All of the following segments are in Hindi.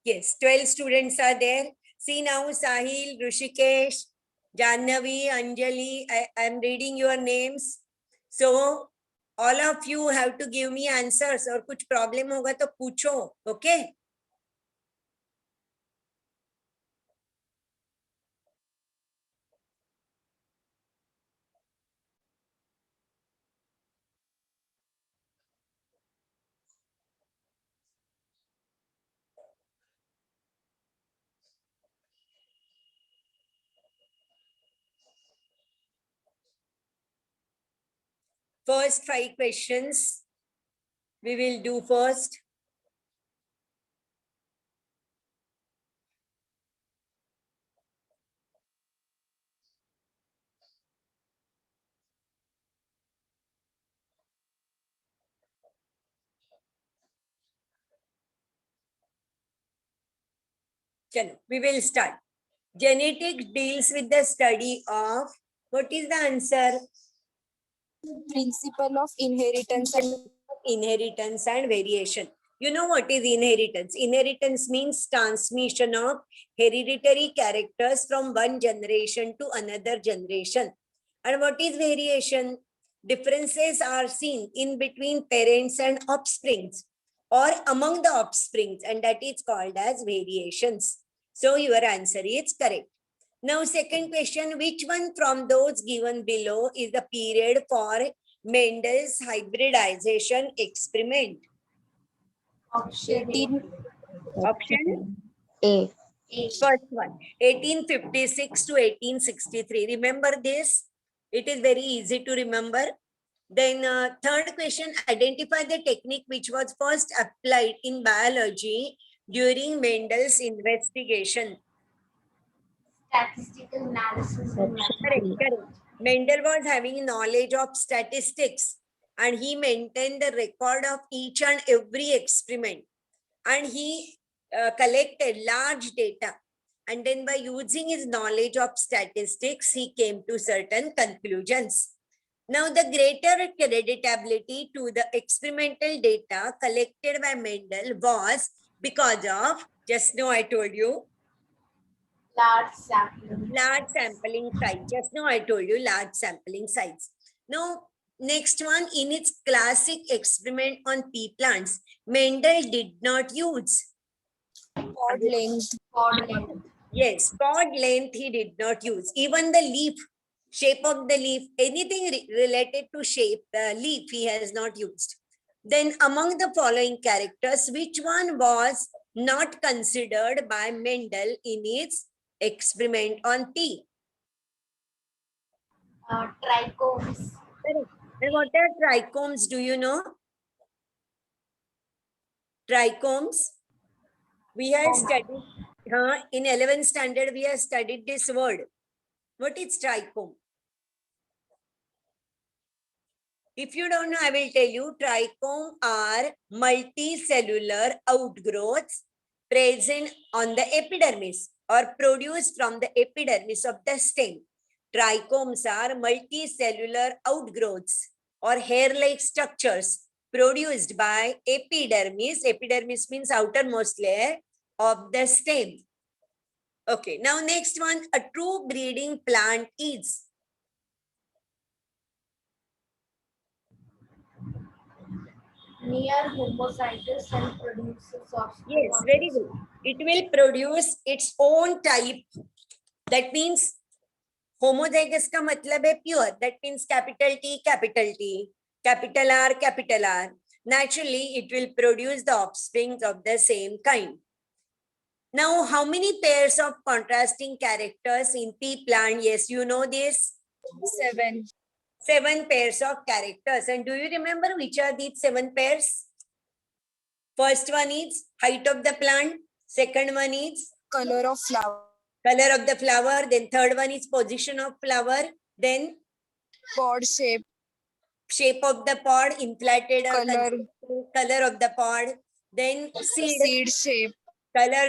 Yes, 12 students are there. See now, Sahil, Rushikesh, Jannavi, Anjali, I am reading your names. So all of you have to give me answers. और कुछ problem होगा तो पूछो, okay? First 5 questions we will do first. Chalo, we will start. Genetics deals with the study of, what is the answer? Principle of inheritance and Inheritance and variation. You know what is inheritance? Inheritance means transmission of hereditary characters from one generation to another generation. And what is variation? Differences are seen in between parents and offsprings or among the offsprings, and that is called as variations. So your answer is correct. Now, second question, which one from those given below is the period for Mendel's hybridization experiment? Option A. First one, 1856 to 1863. Remember this? It is very easy to remember. Then third question, identify the technique which was first applied in biology during Mendel's investigation. Statistical analysis and Correct, correct. Mendel was having knowledge of statistics and he maintained the record of each and every experiment. And he collected large data. And then by using his knowledge of statistics, he came to certain conclusions. Now, the greater creditability to the experimental data collected by Mendel was because of, just now I told you, large sampling. large sampling size. Just now I told you large sampling size. Now, next one, in its classic experiment on pea plants, Mendel did not use pod length. Pod length. Yes, pod length he did not use. Even the leaf, shape of the leaf, anything related to shape, the leaf he has not used. Then among the following characters, which one was not considered by Mendel in its experiment on tea? Trichomes. Correct. And what are trichomes? Do you know? Trichomes. We have studied in 11th standard. We have studied this word. What is trichome? If you don't know, I will tell you. Trichome are multicellular outgrowths present on the epidermis or produced from the epidermis of the stem. Trichomes are multicellular outgrowths or hair-like structures produced by epidermis. Epidermis means outermost layer of the stem. Okay, now next one, a true breeding plant is. Near homozygous and produces offspring. Yes, very good. It will produce its own type. That means homozygous का मतलब है pure. That means capital T, capital T, capital R, capital R. Naturally, it will produce the offsprings of the same kind. Now, how many pairs of contrasting characters in pea plant? Yes, you know this. 7. 7 pairs of characters. And do you remember which are these 7 pairs? First one is height of the plant. Second one is Color of flower. color of the flower. Then third one is position of flower. Then Pod shape. shape of the pod, inflated or Color. color of the pod. Then Seed shape. color,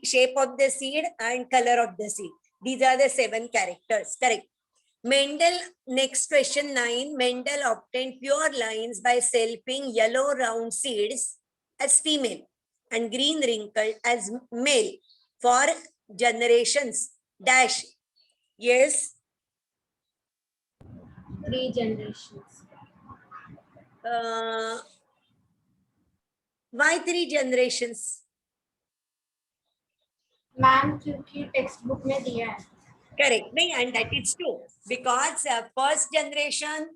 shape of the seed and color of the seed. These are the 7 characters. Correct. Mendel, next question 9. Mendel obtained pure lines by selfing yellow round seeds as female. and green wrinkled as male for generations dash. Yes. 3 generations. Why 3 generations? Ma'am क्योंकि टेक्स्ट बुक में दिया है. करेक्ट नहीं, and that is true because first generation,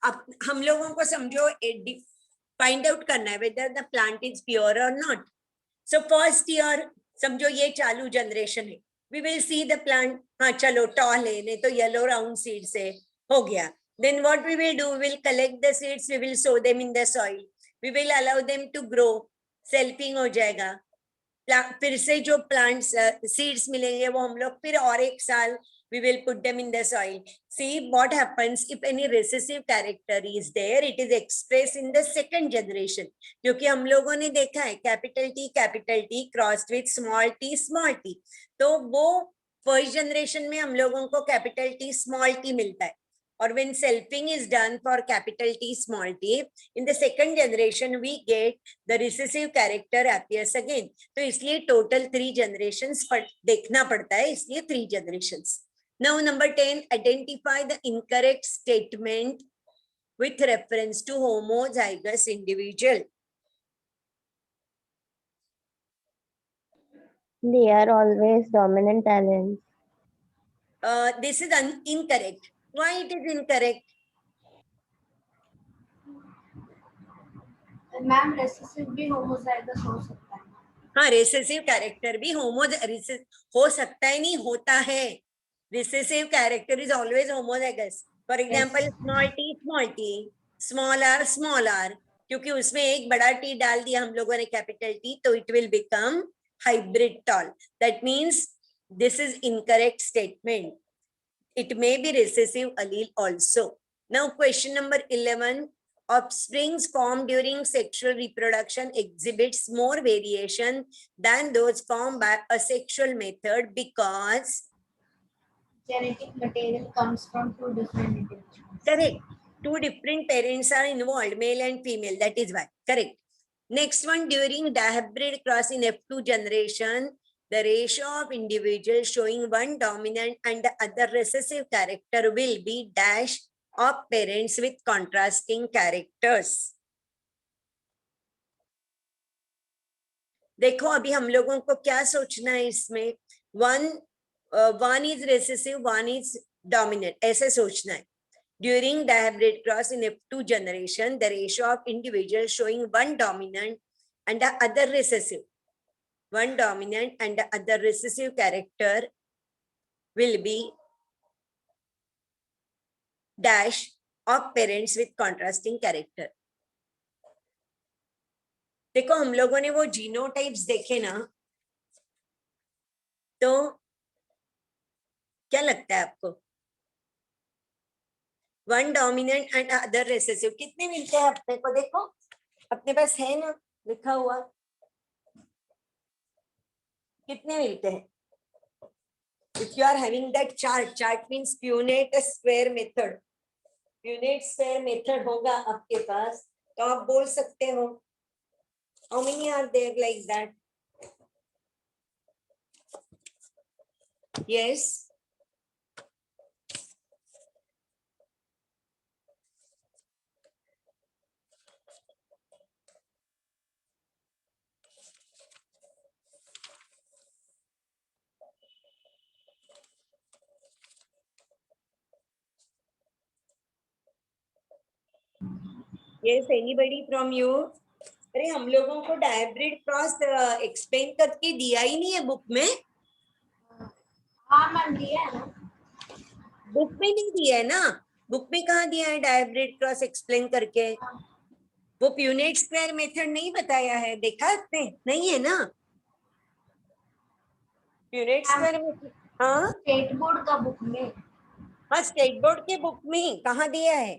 अब हम लोगों को समझो फाइंड आउट करना है whether the plant is pure और नॉट. सो फर्स्ट ईयर समझो ये चालू जनरेशन है, we will see the plant, हाँ चलो टॉल है, नहीं तो येलो राउंड सीड से हो गया. Then what we will do, we will collect the seeds, we will sow them in the soil, we will allow them to grow, selfing हो जाएगा. फिर से जो प्लांट्स सीड्स मिलेंगे वो हम लोग फिर और एक साल we will put them in the soil. See what happens if any recessive character is there, it is expressed in the second generation. क्योंकि हम लोगों ने देखा है capital T crossed with small t, तो वो फर्स्ट जनरेशन में हम लोगों को कैपिटल T स्मॉल t मिलता है. Or when selfing is done for capital T small t, in the second generation we get the recessive character appears again. तो इसलिए total 3 generations देखना पड़ता है, इसलिए 3 generations. Now number 10, identify the incorrect statement with reference to homozygous individual. They are always dominant talents. This is incorrect. Why it is incorrect? Ma'am recessive भी होमोजाइगस हो सकता है. हाँ, रेसेसिव कैरेक्टर भी हो सकता है, नहीं होता है. Recessive character is always homozygous. For example small R, क्योंकि उसमें एक बड़ा टी डाल दिया हम लोगों ने कैपिटल टी, तो it will become hybrid tall. That means this is incorrect statement. It may be recessive allele also. Now question number 11, offsprings formed during sexual reproduction exhibits more variation than those formed by asexual method because genetic material comes from 2 different individuals. correct, 2 different parents are involved, male and female, that is why. Correct. Next one, during dihybrid cross in F2 generation, the ratio of individuals showing one dominant and the other recessive character will be dash of parents with contrasting characters. देखो अभी हम लोगों को क्या सोचना है इसमें, one is recessive, one is dominant, ऐसे सोचना है. During dihybrid cross in F2 generation, the ratio of individuals showing one dominant and the other recessive, one dominant and the other recessive character will be dash of parents with contrasting character. देखो हम लोगों ने वो जीनोटाइप्स देखे ना, तो क्या लगता है आपको? One dominant and other recessive कितने मिलते हैं अपने को? देखो अपने पास है ना लिखा हुआ, कितने मिलते हैं? If you are having that chart means Punnett square method. Punnett square method होगा आपके पास, तो आप बोल सकते हो. How many are there like that? Yes. Yes, anybody from you? अरे हम लोगों को डायब्रिड क्रॉस एक्सप्लेन करके दिया ही नहीं है बुक में. हाँ मैम दिया है ना. बुक में नहीं दिया है ना. बुक में कहाँ दिया है डायब्रिड क्रॉस एक्सप्लेन करके? वो प्यूनेट स्क्वायर मेथड नहीं बताया है, देखा आपने? नहीं है ना प्यूनेट स्क्वायर मेथड. हाँ स्टेट बोर्ड का बुक में. हाँ स्टेट बोर्ड के बुक में कहाँ दिया है?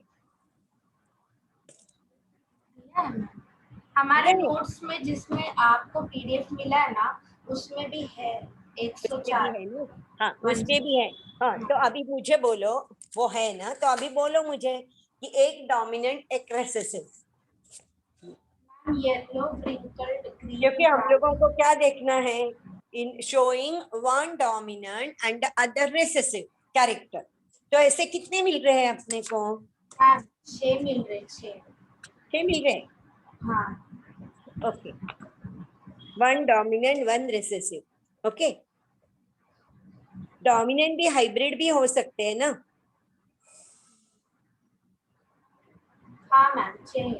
दिया है मैम. हमारे नहीं। नोट्स में जिसमें आपको पीडीएफ मिला है ना, उसमें भी है 104. है ना? हाँ उसमें भी है. हाँ तो अभी मुझे बोलो, वो है ना, तो अभी बोलो मुझे कि एक डोमिनेंट एक रेसेसिव. येलो wrinkled green क्योंकि हम plant. लोगों को क्या देखना है, इन showing one dominant and other recessive character. तो ऐसे कितने मिल रहे हैं अपने को? मैम 6 मिल रहे 6. 6 मिल रहे हैं. हाँ. Okay, one dominant one recessive. Okay, dominant भी हाइब्रिड भी हो सकते हैं ना? हाँ मैम 6.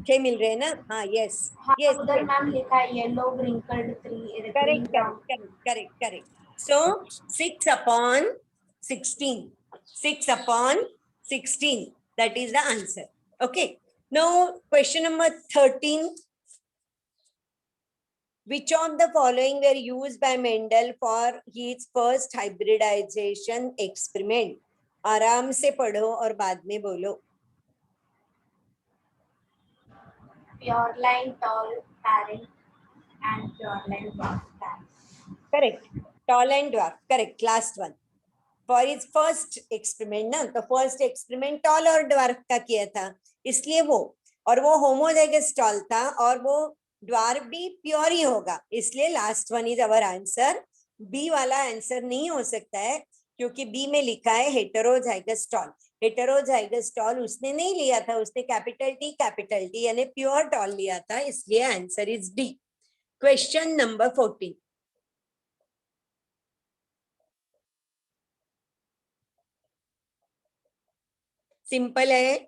6 मिल रहे हैं ना? हाँ, यस हाँ यस. उधर मैम लिखा है yellow wrinkled tree. Correct, correct, correct, correct, correct. So 6 upon 16. 6 upon 16. That is the answer. Okay. Now question number 13. Which of the following were used by Mendel for his first hybridization experiment? आराम से पढ़ो और बाद में बोलो. Pure line tall parent and pure line dwarf parent. Correct. Tall and dwarf. Correct. Last one. For his first experiment ना, तो first experiment tall और dwarf का किया था, इसलिए वो, और वो homozygous tall था और वो dwarf भी pure ही होगा, इसलिए last one is our answer. B वाला आंसर नहीं हो सकता है क्योंकि B में लिखा है heterozygous tall. Heterozygous tall उसने नहीं लिया था, उसने कैपिटल T यानी pure tall लिया था, इसलिए answer is D. Question number 14. Simple है.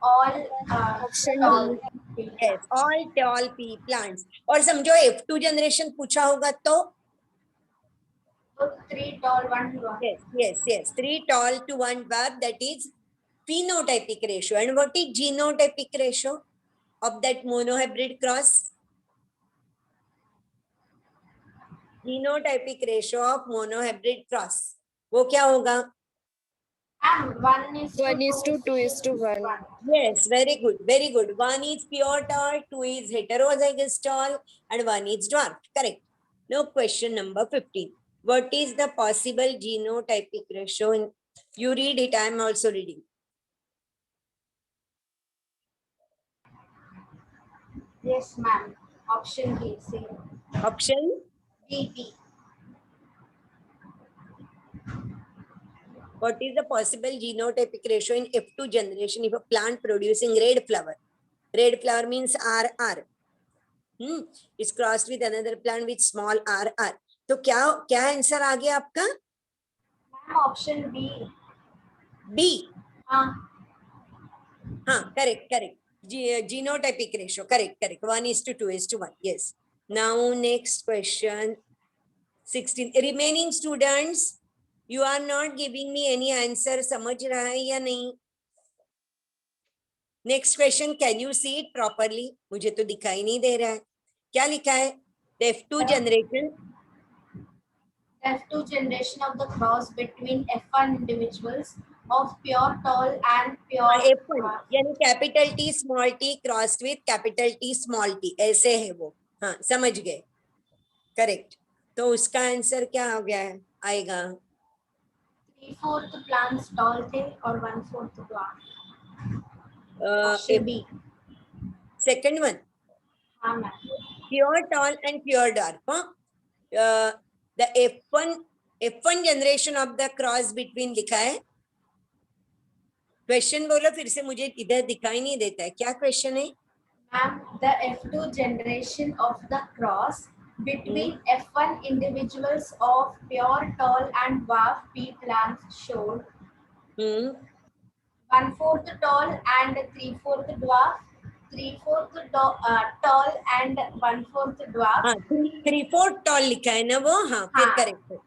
All Option tall. Yes, all tall pea plants. और समझो F2 जनरेशन पूछा होगा तो? So 3 tall 1 dwarf. Yes. 3 tall to 1 dwarf, that is phenotypic ratio. And what is genotypic ratio of that monohybrid cross? Genotypic ratio of monohybrid cross. वो क्या होगा? And 1 is 1:2:1. Yes, very good, very good. 1 is pure tall, 2 is heterozygous tall, and 1 is dwarf. Correct. Now question number 15. What is the possible genotypic ratio? You read it, I am also reading. Yes ma'am. Option B. Same. Option? B. What is the possible genotypic ratio in F2 generation if a plant producing red flower? Red flower means RR. Is crossed with another plant with small RR. तो क्या आंसर आ गया आपका? Ma'am option B. B. हाँ. Correct. Genotypic ratio. Correct. 1:2:1. Yes. Now next question. 16. Remaining students, you are not giving me any answer. समझ रहा है या नहीं? Next question. Can you see it properly? मुझे तो दिखाई नहीं दे रहा है. क्या लिखा है? The F2 generation. F2 generation of the cross between F1 individuals of pure tall and pure F1 यानी capital T small t crossed with capital T small t, ऐसे है वो. हाँ, समझ गए. करेक्ट. तो उसका आंसर क्या हो गया है? आएगा 3/4 plants tall थे और 1/4 dwarf. Option B. Second one. हाँ ma'am. Pure tall and pure dwarf. The F1 generation of the cross between लिखा है. क्वेश्चन बोलो फिर से, मुझे इधर दिखाई नहीं देता है. क्या क्वेश्चन है? Ma'am, the F2 generation of the cross between F1 individuals of pure tall and dwarf pea plants showed 1/4 tall and 3/4 dwarf, 3/4 tall and 1/4 dwarf. हाँ, 3/4 tall लिखा है ना वो. हाँ, फिर हाँ. करेक्ट है.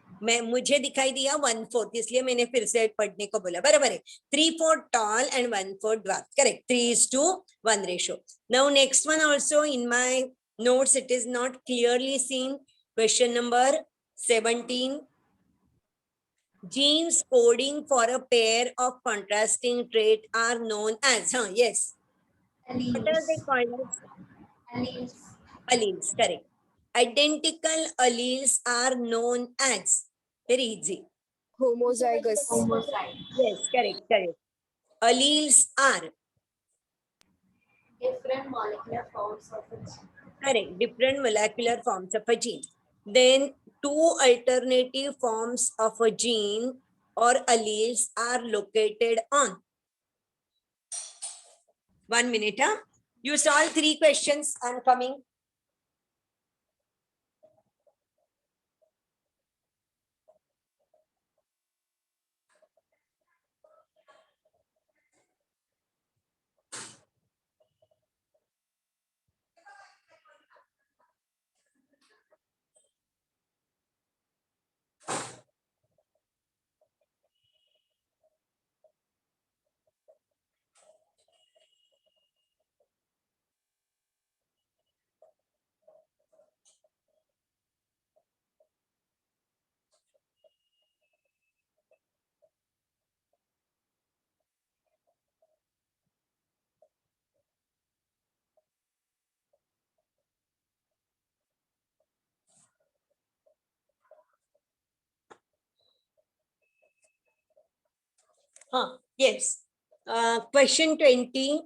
मुझे दिखाई दिया 1/4, इसलिए मैंने फिर से पढ़ने को बोला. बराबर है. 3/4 tall and 1/4 dwarf. Correct. 3:1 ratio. Now next one also in my notes it is not clearly seen. Question number 17. Genes coding for a pair of contrasting traits are known as. Yes. What are they called? Alleles. Alleles. Correct. Identical alleles are known as. Very easy. Homozygous. Homozyte. Yes, correct. Alleles are different molecular forms of a gene. Correct. Different molecular forms of a gene. Then two alternative forms of a gene or alleles are located on. 1 minute. Huh? You solve 3 questions. I'm coming. Yes. Question 20.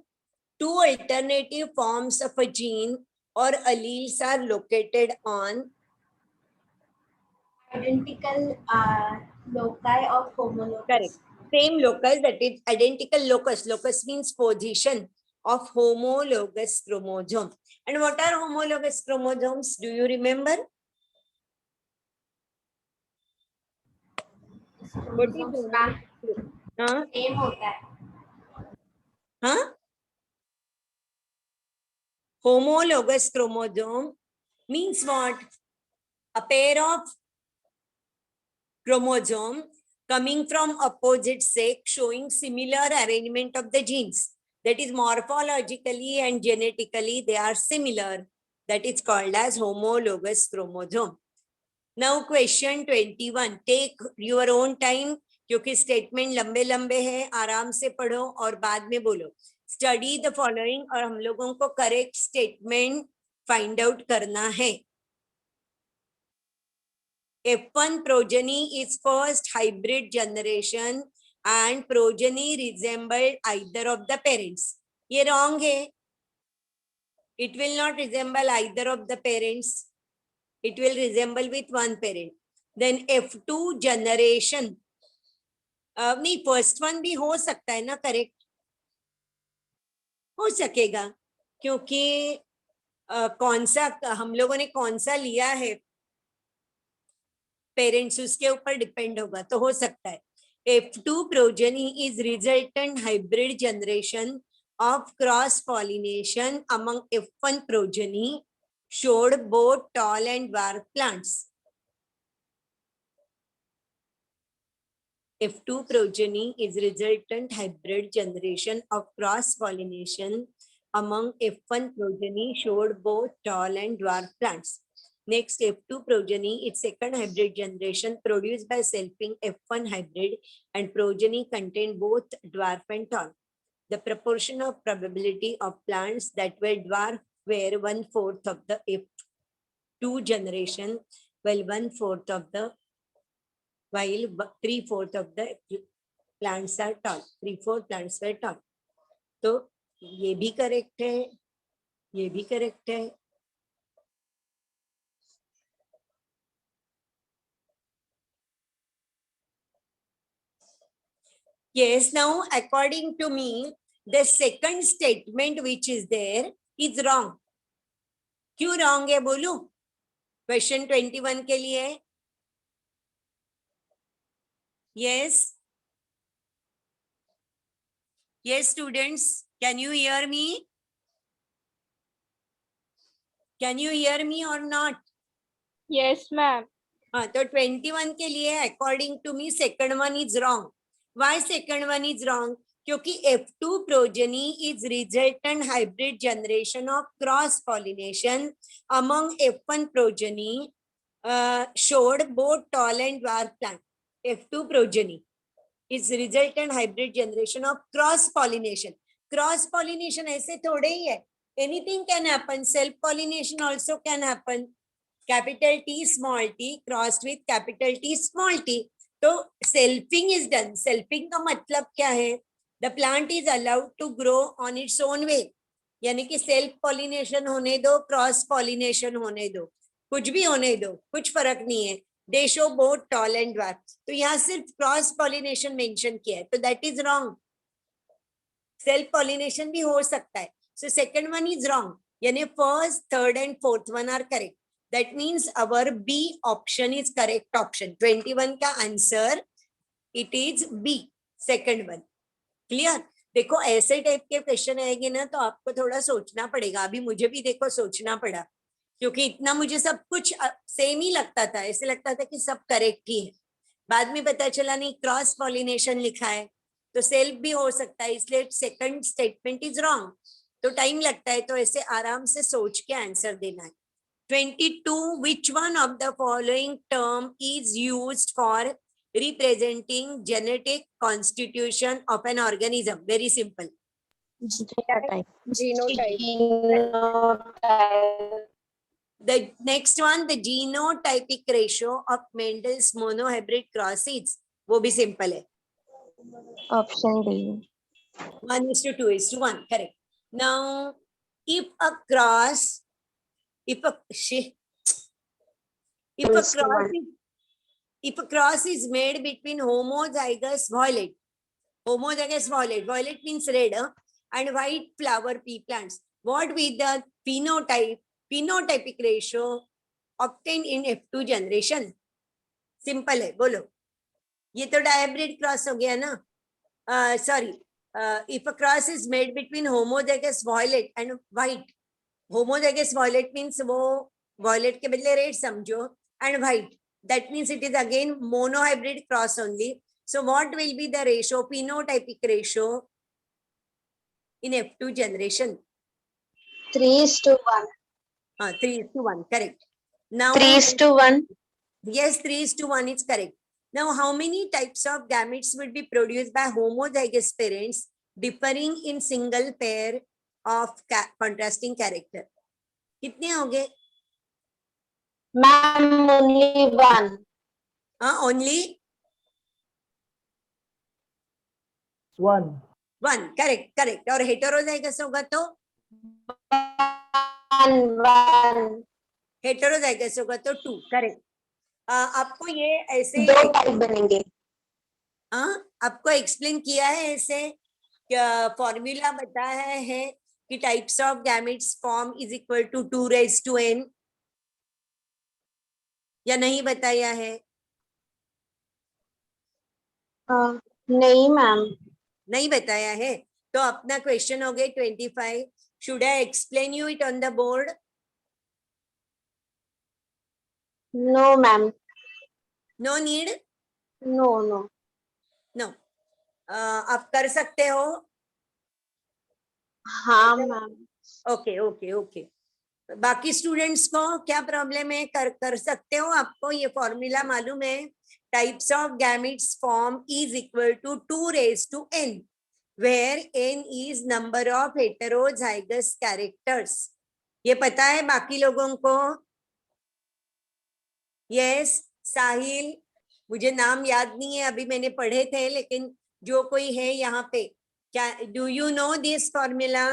Two alternative forms of a gene or alleles are located on. Identical loci of homologous. Correct. Same locus, that is identical locus. Locus means position of homologous chromosome. And what are homologous chromosomes? Do you remember? What is Chromosomes homologous? Huh? same होता है. Huh? Homologous chromosome means what? A pair of chromosome coming from opposite sex showing similar arrangement of the genes. That is morphologically and genetically they are similar. That is called as homologous chromosome. Now question 21. Take your own time क्योंकि स्टेटमेंट लंबे लंबे हैं, आराम से पढ़ो और बाद में बोलो. स्टडी द फॉलोइंग और हम लोगों को करेक्ट स्टेटमेंट फाइंड आउट करना है. F1 progeny is first hybrid generation and progeny resembled either of the parents. ये wrong है. It will not resemble either of the parents. It will resemble with one parent. Then F2 generation. नहीं, first one भी हो सकता है ना, correct? हो सकेगा क्योंकि कौन सा हम लोगों ने कौन सा लिया है पेरेंट्स उसके ऊपर डिपेंड होगा, तो हो सकता है. F2 progeny is resultant hybrid generation of cross pollination among F1 progeny showed both tall and dwarf plants. F2 progeny is resultant hybrid generation of cross pollination among F1 progeny showed both tall and dwarf plants. Next, F2 progeny, its second hybrid generation produced by selfing F1 hybrid and progeny contain both dwarf and tall. The proportion of probability of plants that were dwarf were 1/4 of the F2 generation, while 1/4 of the 3/4 of the plants are tall. 3/4 plants were tall. तो ये भी करेक्ट है, ये भी करेक्ट है. Yes, now according to me, the second statement which is there is wrong. क्यों wrong है बोलूं? Question 21 के लिए. Yes. Yes, students, can you hear me? Can you hear me or not? Yes, ma'am. हाँ, तो 21 के लिए according to me second one is wrong. Why second one is wrong? क्योंकि F2 progeny is resultant hybrid generation of cross pollination among F1 progeny showed both tall and dwarf plant. F2 progeny is resultant hybrid generation of cross pollination. Cross pollination ऐसे थोड़े ही है. Anything can happen. Self pollination also can happen. Capital T small t crossed with capital T small t. तो selfing is done. Selfing का मतलब क्या है? The plant is allowed to grow on its own way. यानी कि सेल्फ पॉलिनेशन होने दो, क्रॉस पॉलिनेशन होने दो, कुछ भी होने दो, कुछ फर्क नहीं है. They show both tall and dwarf. तो यहाँ सिर्फ क्रॉस पॉलिनेशन मेंशन किया है, तो that is wrong. Self pollination भी हो सकता है. So second one is wrong. यानी first, third and fourth one are correct. That means our B option is correct option. 21 का answer it is B, second one. Clear. देखो ऐसे टाइप के क्वेश्चन आएंगे ना तो आपको थोड़ा सोचना पड़ेगा. अभी मुझे भी देखो सोचना पड़ा, क्योंकि इतना मुझे सब कुछ सेम ही लगता था. ऐसे लगता था कि सब करेक्ट ही है. बाद में पता चला नहीं, क्रॉस पॉलिनेशन लिखा है तो सेल्फ भी हो सकता है, इसलिए सेकंड स्टेटमेंट इज रॉन्ग. तो टाइम लगता है, तो ऐसे आराम से सोच के आंसर देना है. 22. Which one of the following term is used for representing genetic constitution of an organism? Very simple. Genotype. The next one, the genotypic ratio of Mendel's monohybrid cross seeds. वो भी simple है. Option D. 1:2:1. Correct. Now, if a cross, if a cross is made between homozygous violet means red, and white flower pea plants, what will the phenotypic ratio obtained in F2 generation? Simple है, बोलो. ये तो डायब्रिड क्रॉस हो गया ना. Sorry, if a cross is made between homozygous violet and white, homozygous violet means वो violet के बदले red समझो, and white, that means it is again monohybrid cross only. So what will be the ratio, phenotypic ratio in F2 generation? 3:1. 3:1, correct. Now 3:1. yes, 3:1 is correct. Now, how many types of gametes will be produced by homozygous parents differing in single pair of contrasting character? कितने हो गए? Ma'am, only one. Only One. one. Correct, correct. और heterozygous होगा तो One. heterozygous होगा तो 2. Correct. आपको ये ऐसे 2 टाइप बनेंगे. आपको एक्सप्लेन किया है ऐसे, फॉर्मूला बताया है कि types of gametes form is equal to 2⁻n, या नहीं बताया है? नहीं मैम. नहीं बताया है. तो अपना क्वेश्चन हो गए 25. Should I explain you it on the board? No ma'am. No need. No. आप कर सकते हो. हाँ मैम. ओके. बाकी स्टूडेंट्स को क्या प्रॉब्लम है? कर सकते हो. आपको ये फॉर्मूला मालूम है? Types of gametes form is equal to 2⁻n, where n is number of heterozygous characters. ये पता है बाकी लोगों को? यस. साहिल, मुझे नाम याद नहीं है, अभी मैंने पढ़े थे, लेकिन जो कोई है यहाँ पे, क्या do you know this formula?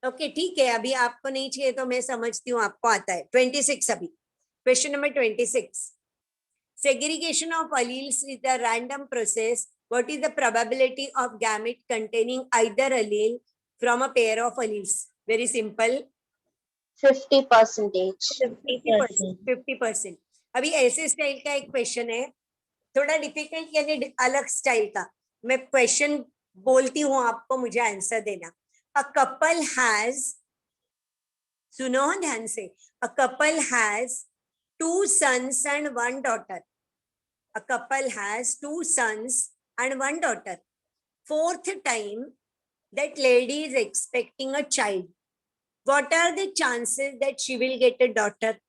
Okay, ठीक है. अभी आपको नहीं चाहिए तो मैं समझती हूँ आपको आता है. 26 अभी. Question number 26. Segregation of alleles is a random process. What is the probability of gamete containing either allele from a pair of alleles? Very simple. 50%. 50%. अभी ऐसे स्टाइल का एक क्वेश्चन है, थोड़ा डिफिकल्ट यानी अलग स्टाइल का. मैं क्वेश्चन बोलती हूँ आपको, मुझे आंसर देना. A couple has, सुनो ध्यान से, a couple has 2 sons and 1 daughter. A couple has 2 sons and 1 daughter. Fourth time that lady is expecting a child. What are the chances that she will get a daughter?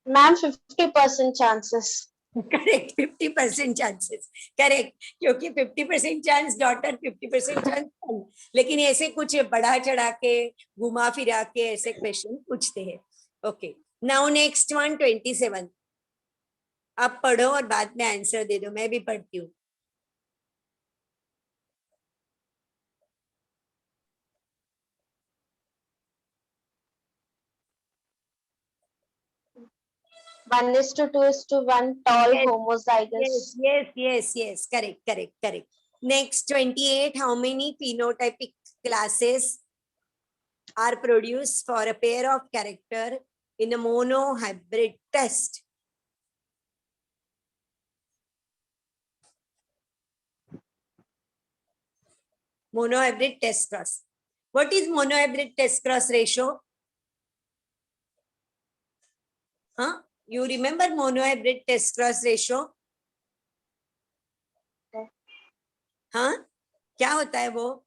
Ma'am, 50% chances. Correct, 50% chances. Correct, क्योंकि 50% चांस डॉटर, 50% चांस सन. लेकिन ऐसे कुछ बढ़ा चढ़ा के, घुमा फिरा के ऐसे क्वेश्चन पूछते हैं. Okay, now next one 27. आप पढ़ो और बाद में आंसर दे दो, मैं भी पढ़ती हूँ. 1:2:1 tall Yes, homozygous. yes. Correct. Next, 28. How many phenotypic classes are produced for a pair of character in a monohybrid test? Monohybrid test cross. What is monohybrid test cross ratio? Huh? You remember monohybrid test cross ratio? हाँ, क्या होता है वो?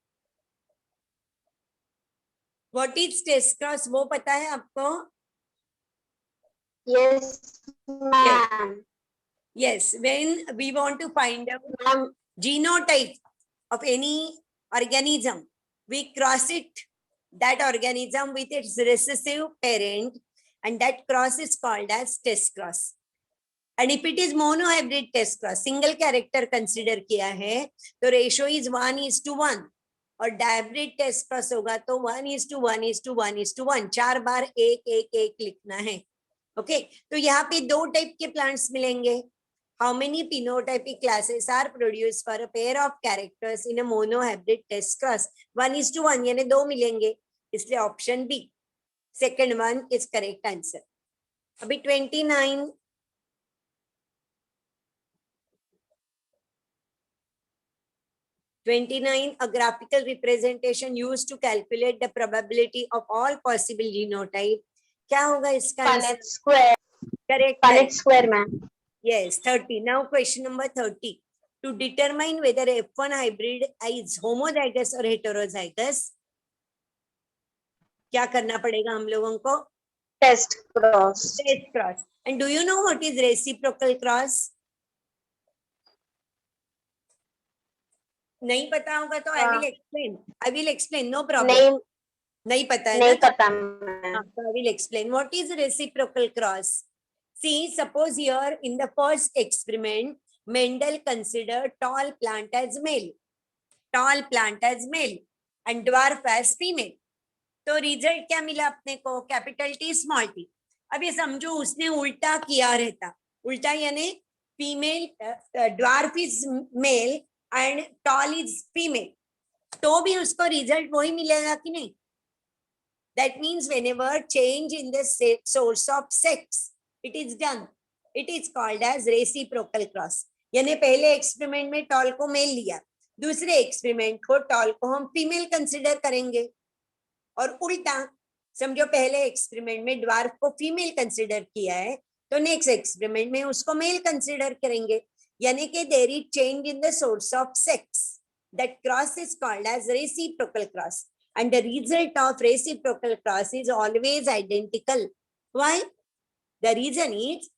What is test cross? वो पता है आपको? Yes, ma'am. Yes, when we want to find out Ma'am, genotype of any organism, we cross that organism with its recessive parent, and that cross is called as test cross. And if it is monohybrid test cross, single character consider किया है, तो ratio is 1:1. और डायब्रिड टेस्ट क्रॉस होगा तो 1:1:1:1:1, 4 बार 1:1:1 लिखना है. ओके, तो यहाँ पे 2 टाइप के प्लांट्स मिलेंगे. How many phenotypic classes are produced for a pair of characters in a monohybrid test cross? 1:1 यानी 2 मिलेंगे, इसलिए option B, second one is correct answer. अभी 29. A graphical representation used to calculate the probability of all possible genotype. क्या होगा इसका answer? Punnett square. Correct. Punnett square, ma'am. Yes, 30. Now question number 30. To determine whether F1 hybrid is homozygous or heterozygous, क्या करना पड़ेगा हम लोगों को? Test cross. Test cross. And do you know what is reciprocal cross? नहीं पता होगा तो I will explain. No problem. नहीं पता है ना? नहीं पता, ma'am. I will explain. What is reciprocal cross? See, suppose here in the first experiment, Mendel considered tall plant as male and dwarf as female. तो रिजल्ट क्या मिला अपने को? Capital T small T. अब ये समझो उसने उल्टा किया रहता. उल्टा यानी female, dwarf is male and tall is female, तो भी उसको रिजल्ट वही मिलेगा कि नहीं? That means whenever change in the source of sex, it is done. It is called as reciprocal cross. यानी पहले एक्सपेरिमेंट में टॉल को मेल लिया, दूसरे एक्सपेरिमेंट को टॉल को हम फीमेल कंसिडर करेंगे. और उल्टा समझो पहले एक्सपेरिमेंट में ड्वार्फ को फीमेल कंसिडर किया है, तो नेक्स्ट एक्सपेरिमेंट में उसको मेल कंसिडर करेंगे. यानी कि there is change in the source of sex. That cross is called as reciprocal cross. And the result of reciprocal cross is always identical. Why? The reason is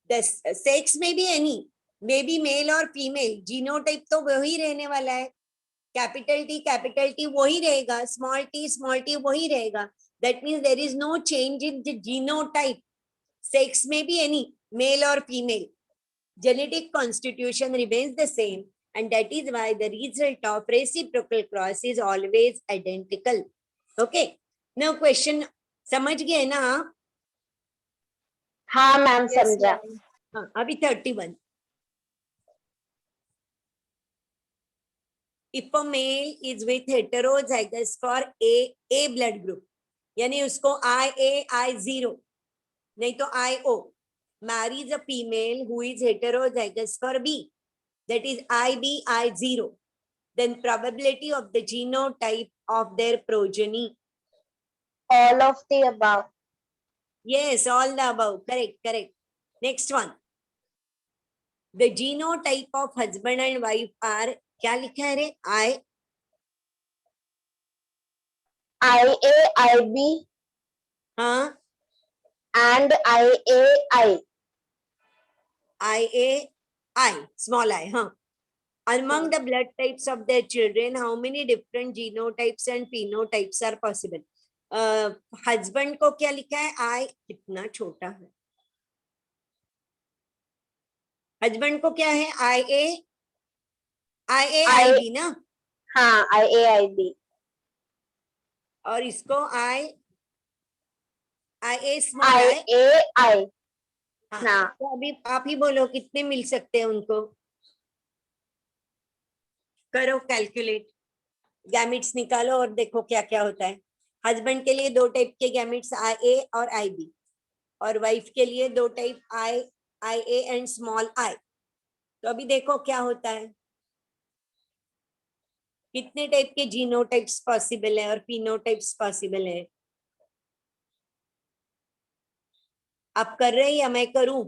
the sex may be any, may be male or female. Genotype तो वही रहने वाला है. Capital T वही रहेगा. Small t वही रहेगा. That means there is no change in the genotype. Sex may be any, male or female. Genetic constitution remains the same. And that is why the result of reciprocal cross is always identical. Okay. Now question, समझ गए ना? हाँ मैम, समझा. हाँ, अभी 31. If a male is with heterozygous for A blood group, यानी उसको I0 नहीं तो IO, marries a female who is heterozygous for B, that is IB/I0, then probability of the genotype of their progeny. All of the above. Yes, all the above. Correct. Next one. The genotype of husband and wife are, क्या लिखा है रे? IA, IB हाँ, and IAI. IAI, small I, huh? Among the blood types of their children, how many different genotypes and phenotypes are possible? Husband को क्या लिखा है? I, कितना छोटा है. Husband को क्या है? IAIB ना? हाँ, IAIB. और इसको IA small I. IAI. हाँ, हाँ तो अभी आप ही बोलो कितने मिल सकते हैं उनको, करो कैलकुलेट, गैमिट्स निकालो और देखो क्या क्या होता है। हस्बैंड के लिए 2 टाइप के गैमिट्स, आई ए और आई बी, और वाइफ के लिए 2 type, I A and small I. तो अभी देखो क्या होता है, कितने टाइप के जीनोटाइप्स पॉसिबल है और फिनोटाइप्स पॉसिबल है। आप कर रहे हैं या मैं करूं?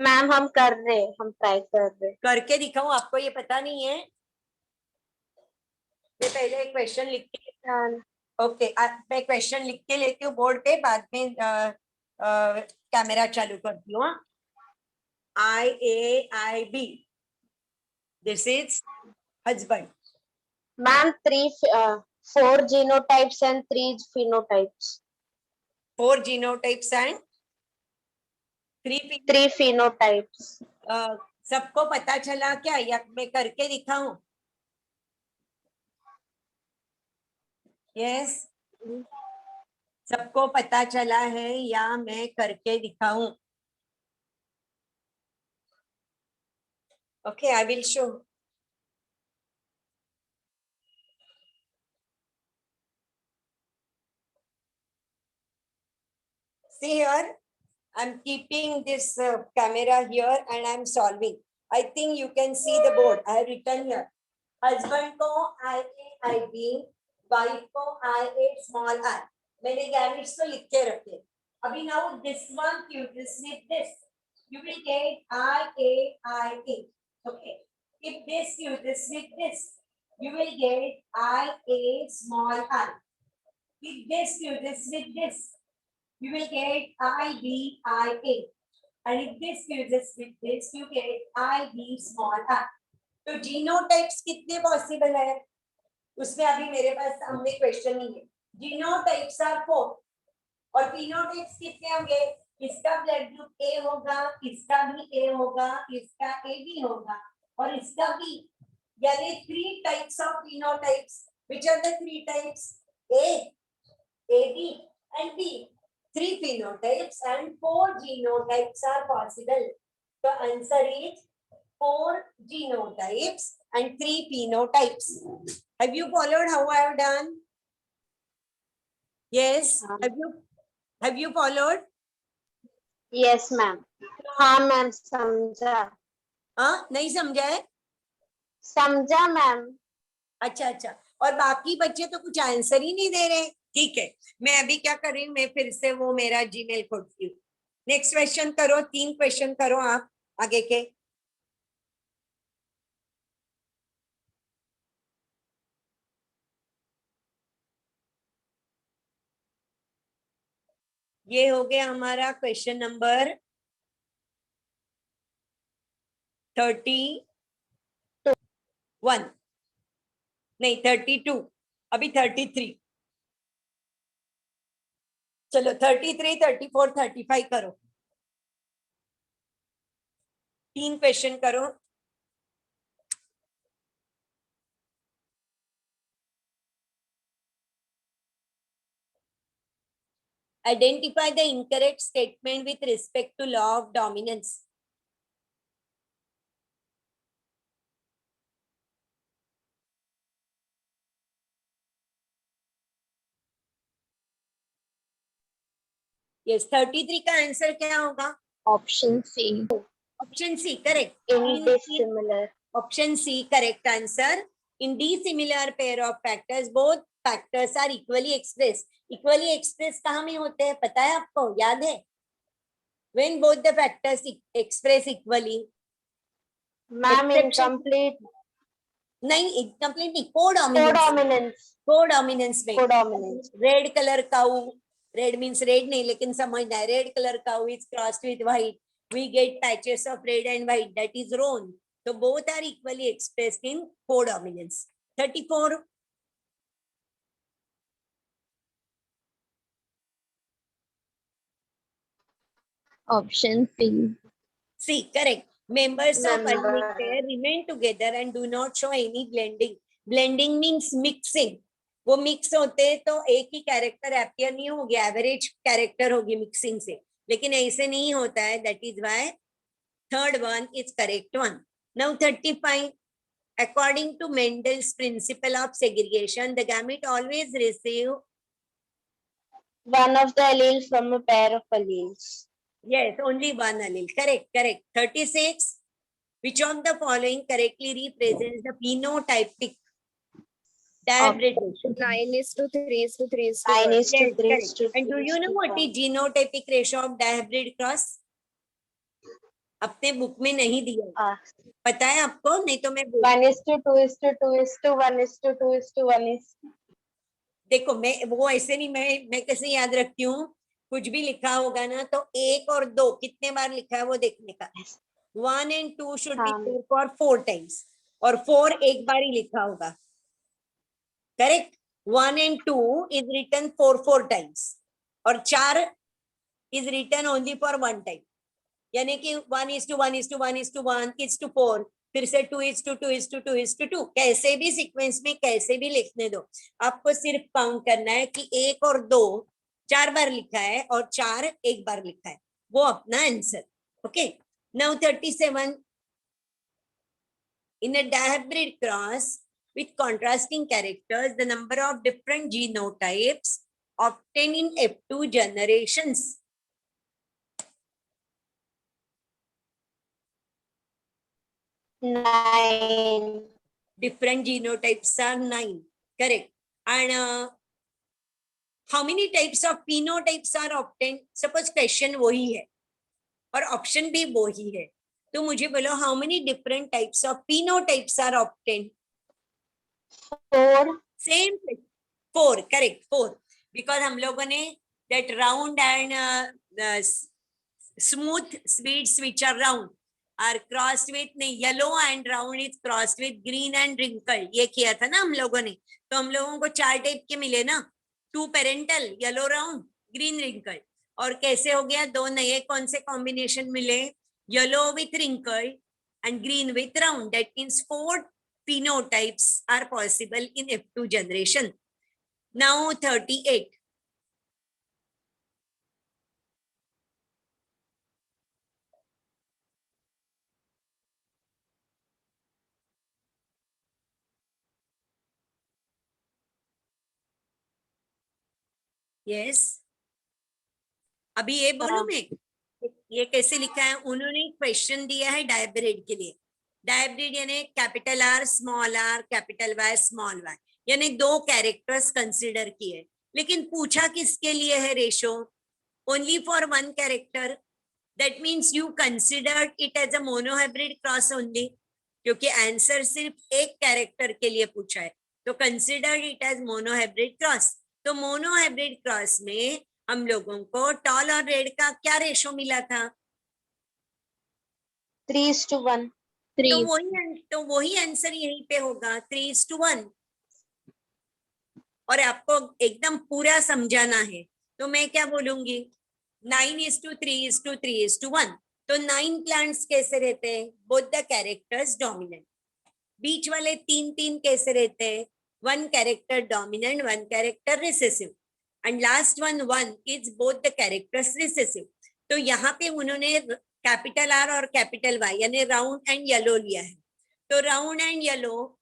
मैम, हम कर रहे हैं, हम ट्राई कर रहे करके दिखाऊं? आपको ये पता नहीं है? मैं पहले एक क्वेश्चन लिख के, हैं। ओके, मैं क्वेश्चन लिख के लेती हूँ बोर्ड पे, बाद में कैमरा चालू करती हूँ। I A I B, this is husband. Ma'am, 4 genotypes and 3 phenotypes. 4 genotypes and 3 3 phenotypes. सबको पता चला क्या, या मैं करके दिखाऊं? यस, सबको पता चला है या मैं करके दिखाऊं? Okay, I will show. See here, I'm keeping this camera here and I'm solving. I think you can see the board. I have written here. Husband को IAIB, wife को IA small I. मैंने गैमिट्स को लिख के रखे. अभी now this one fuses with this. You will get IAIA. Okay. If this fuses with this, you will get IA small I. If this fuses with this, you will get IBIA. And if this fuses with this, you get IB small I. तो जीनोटाइप्स कितने पॉसिबल है, उसमें अभी मेरे पास सामने क्वेश्चन नहीं है। जीनोटाइप्स आर 4 और फिनोटाइप्स कितने होंगे? इसका ब्लड ग्रुप ए होगा, इसका भी ए होगा, इसका ए भी होगा और इसका भी, यानी 3 types of phenotypes. Which are the 3 types? A, AB and B. 3 phenotypes and 4 genotypes are possible. The answer is 4 genotypes and 3 phenotypes. Have you followed how I have done? Yes. Have you followed? Yes, ma'am. हाँ मैम, समझा हाँ, नहीं समझा है? समझा मैम. अच्छा अच्छा, और बाकी बच्चे तो कुछ आंसर ही नहीं दे रहे। ठीक है, मैं अभी क्या कर रही हूँ, मैं फिर से वो मेरा जीमेल खोलती हूँ। नेक्स्ट क्वेश्चन करो, 3 क्वेश्चन करो आप आगे के। ये हो गया हमारा क्वेश्चन नंबर 31, नहीं 32, अभी 33। चलो 33, 34, 35 करो, 3 क्वेश्चन करो। Identify the incorrect statement with respect to law of dominance. Yes, 33 का आंसर क्या होगा? Option C. Option C correct. Indissimilar. Option C correct answer. In dissimilar pair of factors, both factors are equally expressed. Equally expressed कहाँ में होते हैं, पता है आपको, याद है? When both the factors express equally. Ma'am, Exception- incomplete. नहीं, incomplete नहीं, codominance. Codominance. कोडोमिनेंस में Codominance. Red colour cow, red means red नहीं लेकिन समझना है, red colour cow is crossed with white, we get patches of red and white, that is roan. तो both are equally expressed in codominance. 34. Option C. C correct. Members of Member. one pair remain together and do not show any blending. Blending means mixing. वो मिक्स होते तो एक ही कैरेक्टर अपियर नहीं होगी, एवरेज कैरेक्टर होगी मिक्सिंग से, लेकिन ऐसे नहीं होता है. That is why third one is correct one. Now 35. According to Mendel's principle of segregation, the gamete always receive, One of the alleles from a pair of alleles. yes, only one allele. Correct, correct. 36. Which of the following correctly represents the phenotypic dihybrid ratio? 9:3:3:3:1. 9 is to Yes, 3 is correct. to And do 2 you is know to what 1. is genotypic ratio of dihybrid cross? अपने बुक में नहीं दिया है. Ah, पता है आपको? नहीं तो मैं बोल. 1 is to 2 is to 2 is to 1 is to 2 is to 1 is. देखो मैं वो ऐसे नहीं, मैं कैसे याद रखती हूँ. कुछ भी लिखा होगा ना तो एक और दो कितने बार लिखा है वो देखने का. 1 and 2 should be हाँ. there for 4 times और 4 एक बार ही लिखा होगा. Correct. 1 and 2 is written 4 times और 4 is written only for 1 time. यानी कि 1:1:1:1 is to 4, फिर से 2:2:2:2 कैसे भी सीक्वेंस में कैसे भी लिखने दो. आपको सिर्फ काउंट करना है कि 1 और 2 4 बार लिखा है और 4 एक बार लिखा है, वो अपना answer. Okay. Now 37. In a dihybrid cross with contrasting characters, the number of different genotypes obtained in F2 generations. 9. Different genotypes are 9. Correct. And how many types of phenotypes are obtained? Suppose question वही है और option भी वही है, तो मुझे बोलो how many different types of phenotypes are obtained? 4. Same. 4. Correct. 4. Because हम लोगों ने that round and the smooth sweets which are round are crossed with yellow and round is crossed with green and wrinkled. ये किया था ना हम लोगों ने. तो हम लोगों को 4 टाइप के मिले ना. 2 parental, yellow round, green wrinkled. और कैसे हो गया? 2 नए कौन से कॉम्बिनेशन मिले? Yellow with wrinkled and green with round. That means 4 phenotypes are possible in F2 generation. Now 38. Yes. अभी ये बोलूं मैं, ये कैसे लिखा है? उन्होंने क्वेश्चन दिया है डायब्रिड के लिए. डायब्रिड यानी capital R small R, capital Y small Y, यानी 2 कैरेक्टर्स कंसिडर किए. लेकिन पूछा किसके लिए है ratio? Only for 1 character. That means you considered it as a monohybrid cross only, क्योंकि आंसर सिर्फ एक कैरेक्टर के लिए पूछा है, तो considered it as monohybrid cross. तो मोनोहाइब्रिड क्रॉस में हम लोगों को टॉल और रेड का क्या रेशो मिला था? 3:1. तो वही आंसर यहीं पे होगा, 3:1. और आपको एकदम पूरा समझाना है तो मैं क्या बोलूंगी? 9:3:3:1. तो 9 प्लांट्स कैसे रहते हैं? Both the characters dominant. बीच वाले 3 कैसे रहते हैं? 1 character dominant, 1 character recessive. And last one 1 is both the characters recessive. तो यहाँ पे उन्होंने कैपिटल आर और कैपिटल वाई यानी राउंड एंड येलो लिया है. तो राउंड एंड येलो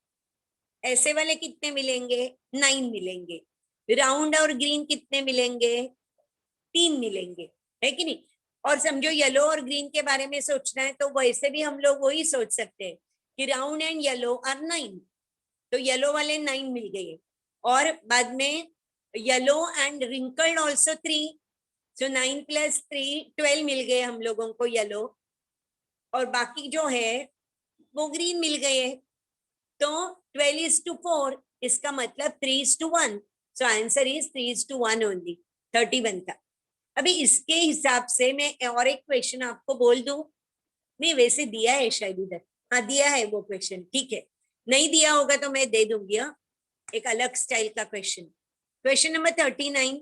ऐसे वाले कितने मिलेंगे? 9 मिलेंगे. राउंड और ग्रीन कितने मिलेंगे? 3 मिलेंगे, है कि नहीं? और समझो येलो और ग्रीन के बारे में सोचना है तो वैसे भी हम लोग वही सोच सकते हैं कि राउंड एंड येलो आर 9. तो येलो वाले 9 मिल गए और बाद में येलो एंड रिंकल्ड ऑल्सो 3. सो 9 + 3 12 मिल गए हम लोगों को येलो, और बाकी जो है वो ग्रीन मिल गए. तो 12:4, इसका मतलब 3:1. So answer is 3:1 only. 31 था. अभी इसके हिसाब से मैं और एक क्वेश्चन आपको बोल दूं. नहीं, वैसे दिया है शायद इधर. हाँ दिया है वो क्वेश्चन. ठीक है, नहीं दिया होगा तो मैं दे दूंगी. हाँ, एक अलग स्टाइल का question. Question number 39.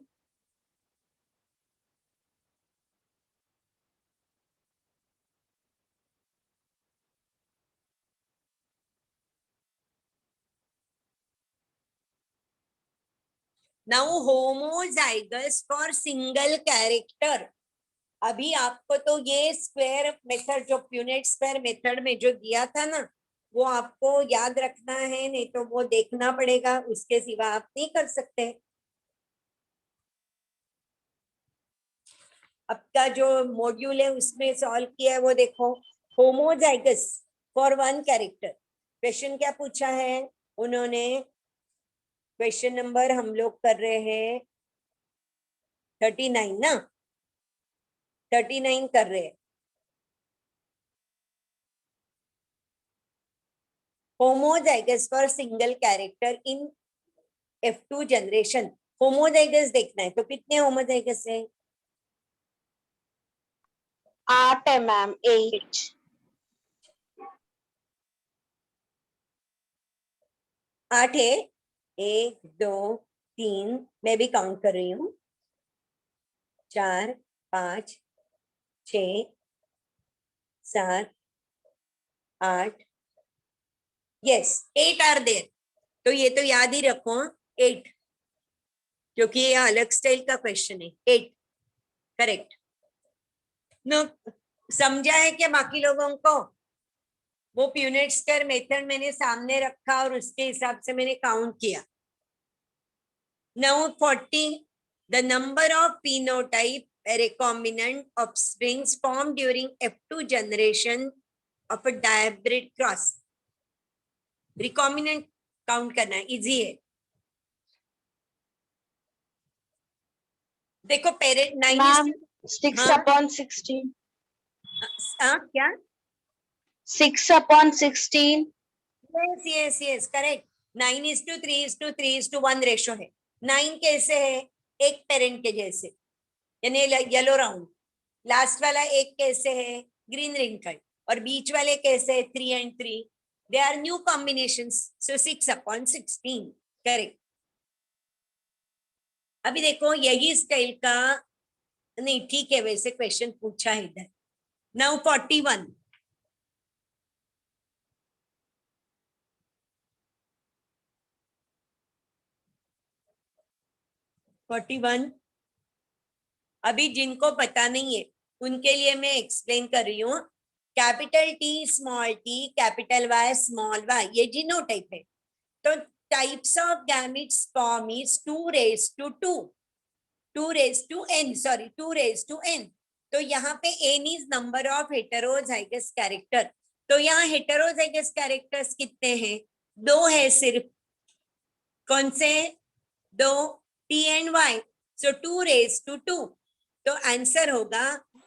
Now homozygous for single character. अभी आपको तो ये स्क्वायर मेथड, जो प्यूनेट स्क्वायर मेथड में जो दिया था ना, वो आपको याद रखना है, नहीं तो वो देखना पड़ेगा, उसके सिवा आप नहीं कर सकते। आपका जो मॉड्यूल है उसमें सॉल्व किया है वो देखो, homozygous for one character. Question क्या पूछा है उन्होंने? क्वेश्चन नंबर हम लोग कर रहे हैं 39 ना, 39 कर रहे हैं। Homozygous for single character in F2 generation. Homozygous देखना है, तो कितने होमोजाइगस है? 8 है मैम, 8। 8 है। 1 2 3, मैं भी काउंट कर रही हूँ, 4 5 6 7 8, यस 8 आर देयर। तो ये तो याद ही रखो 8, क्योंकि ये अलग स्टाइल का क्वेश्चन है। 8 करेक्ट नो। समझा है क्या बाकी लोगों को? वो प्यूनेट स्क्वायर मेथड मैंने सामने रखा और उसके हिसाब से मैंने काउंट किया। Now 40, the number of phenotype recombinant offsprings formed during F2 generation of a hybrid cross। Recombinant count करना है, इजी है। देखो पेरेंट 9 मैम 6 हाँ? upon 16। क्या? 6 upon 16। Yes yes yes correct. 9:3:3:1 ratio है। 9 कैसे है? एक पेरेंट के जैसे, यानी येलो राउंड। लास्ट वाला एक कैसे है? Green wrinkle. और बीच वाले कैसे है? 3 and 3। They are new combinations, so 6/16 correct. अभी देखो यही स्टाइल का नहीं, ठीक है, वैसे क्वेश्चन पूछा है इधर। नाउ 41, अभी जिनको पता नहीं है उनके लिए मैं एक्सप्लेन कर रही हूँ। Capital T small T, capital Y small Y, ये जीनोटाइप है। तो types of gametes form is 2 raised to n। तो यहाँ पे n इज नंबर ऑफ हेटेरोजाइगस कैरेक्टर। तो यहाँ हेटेरोजाइगस कैरेक्टर्स कितने हैं? 2 है सिर्फ। कौन से 2? t and y। So 2 raised to 2, तो आंसर होगा